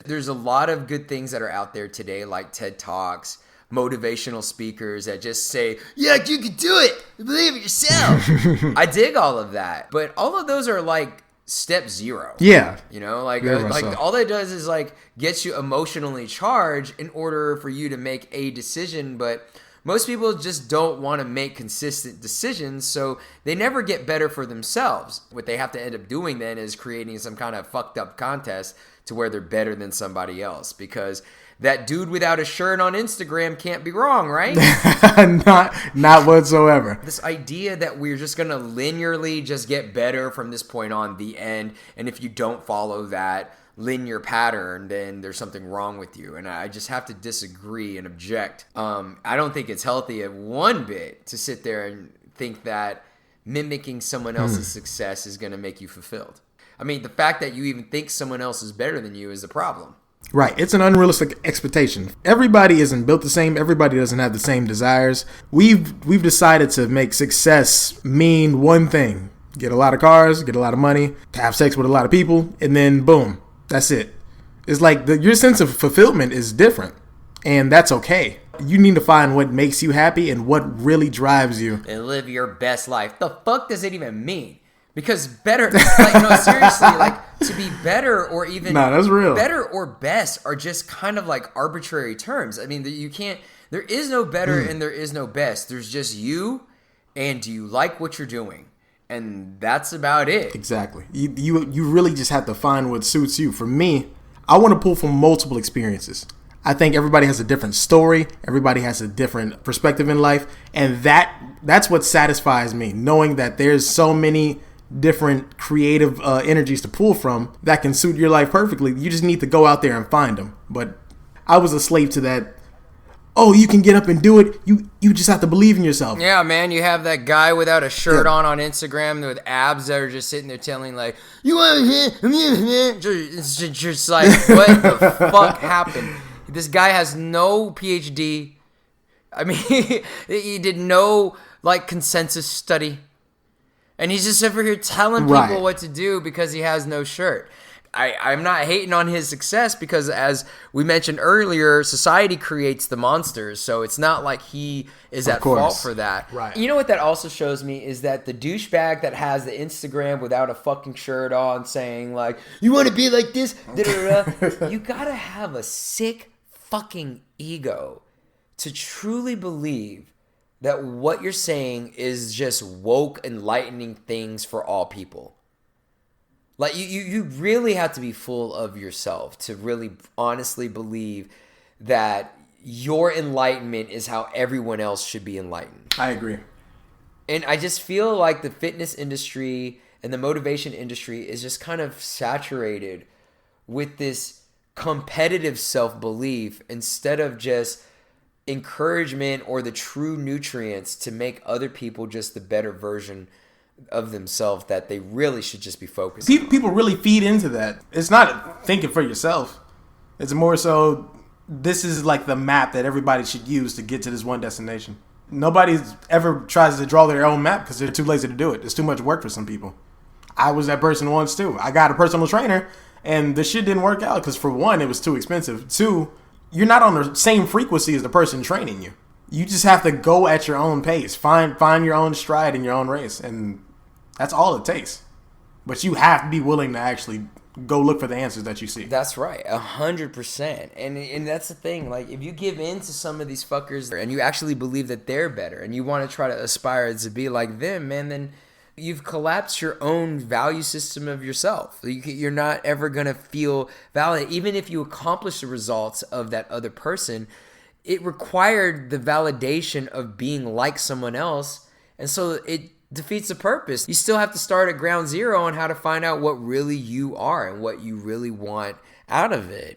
There's a lot of good things that are out there today, like TED Talks, motivational speakers that just say, yeah, you can do it. Believe it yourself. I dig all of that. But all of those are like step zero. Yeah. You know, like so. all that does is like gets you emotionally charged in order for you to make a decision. But most people just don't want to make consistent decisions, so they never get better for themselves. What they have to end up doing then is creating some kind of fucked up contest to where they're better than somebody else, because that dude without a shirt on Instagram can't be wrong, right? Not whatsoever. This idea that we're just going to linearly just get better from this point on, the end, and if you don't follow that linear pattern, then there's something wrong with you. And I just have to disagree and object. I don't think it's healthy one bit to sit there and think that mimicking someone else's success is going to make you fulfilled. I mean, the fact that you even think someone else is better than you is the problem. Right. It's an unrealistic expectation. Everybody isn't built the same. Everybody doesn't have the same desires. We've decided to make success mean one thing. Get a lot of cars, get a lot of money, have sex with a lot of people, and then boom, that's it. It's like your sense of fulfillment is different, and that's okay. You need to find what makes you happy and what really drives you. And live your best life. The fuck does it even mean? Because better, like, no, seriously, like, to be better or even that's real. Better or best are just kind of like arbitrary terms. I mean, there is no better and there is no best. There's just you, and do you like what you're doing? And that's about it. Exactly. You really just have to find what suits you. For me, I want to pull from multiple experiences. I think everybody has a different story. Everybody has a different perspective in life. And that's what satisfies me, knowing that there's so many different creative energies to pull from that can suit your life perfectly. You just need to go out there and find them. But I was a slave to that. Oh, you can get up and do it. You just have to believe in yourself. Yeah, man, you have that guy without a shirt on Instagram with abs that are just sitting there telling, like, you want to it's just like, what the fuck happened? This guy has no PhD. I mean, he did no, like, consensus study. And he's just over here telling people what to do because he has no shirt. I'm not hating on his success because, as we mentioned earlier, society creates the monsters. So it's not like he is at fault for that. Right. You know what that also shows me is that the douchebag that has the Instagram without a fucking shirt on saying, like, you want to be like this? You got to have a sick fucking ego to truly believe that what you're saying is just woke, enlightening things for all people. Like, you really have to be full of yourself to really honestly believe that your enlightenment is how everyone else should be enlightened. I agree. And I just feel like the fitness industry and the motivation industry is just kind of saturated with this competitive self-belief instead of just encouragement or the true nutrients to make other people just the better version of themselves that they really should just be focused on. People really feed into that. It's not thinking for yourself. It's more so this is like the map that everybody should use to get to this one destination. Nobody ever tries to draw their own map because they're too lazy to do it. It's too much work for some people. I was that person once too. I got a personal trainer and the shit didn't work out because, for one, it was too expensive. Two, you're not on the same frequency as the person training you. You just have to go at your own pace. Find your own stride in your own race. And that's all it takes. But you have to be willing to actually go look for the answers that you see. That's right, 100%. And that's the thing. Like, if you give in to some of these fuckers and you actually believe that they're better and you want to try to aspire to be like them, man, then you've collapsed your own value system of yourself. You're not ever going to feel valid. Even if you accomplish the results of that other person, it required the validation of being like someone else. And so it defeats the purpose. You still have to start at ground zero on how to find out what really you are and what you really want out of it.